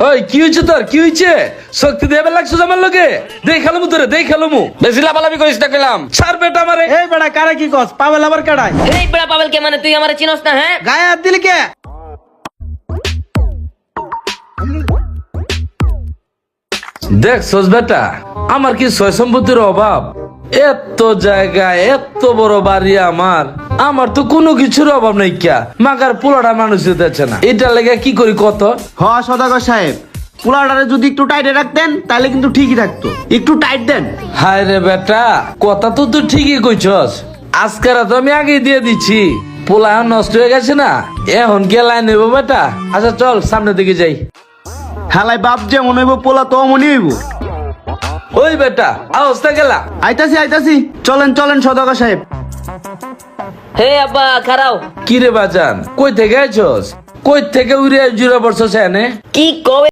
ওই কি হয়েছে তোর কি হয়েছে শক্তি দেবে লাগছো আমার লোকে দেখালামু তোরে দেখালামু বেশি লাফালাফি করিস না কইলাম। ছাড় বেটা আমারে এই বেড়া কারে কি কস পাবেল আবার কাড়াই এই বেড়া পাবেল কে মানে তুই আমারে চিনস না? হ্যাঁ গায়ে হাত দিলি কে? দেখছস বেটা আমার কি সয় সম্পত্তির অভাব? এত জায়গা এত বড় বাড়ি আমার তো কোনো কিছুর অভাব নাই কিয়া মাগার পোলাটা মানুষ দিতেছে না এটা লেগে কি করি কত হ সদাগর সাহেব, পোলাটারে যদি একটু টাইটে রাখতেন তাহলে কিন্তু ঠিকই থাকতো। একটু টাইট দেন। হায় রে বেটা কথা তো তুই ঠিকই কইছস আজকের তো আমি আগে দিয়ে দিচ্ছি পোলা নষ্ট হয়ে গেছে না এখন গেলাই নেবো বেটা আচ্ছা চল সামনের দিকে যাই হালাই বাপ যে মনে হইব পোলা তো মনে হইব। ওই বেটা অবস্থা গেলা আইতাছি আইতাছি, চলেন চলেন সদাগর সাহেব। হে আব্বা খারাও। কি রে বাজান কই থেকে আইছস কই থেকে উড়ে জুড়ে পড়ছস এনে কি কবে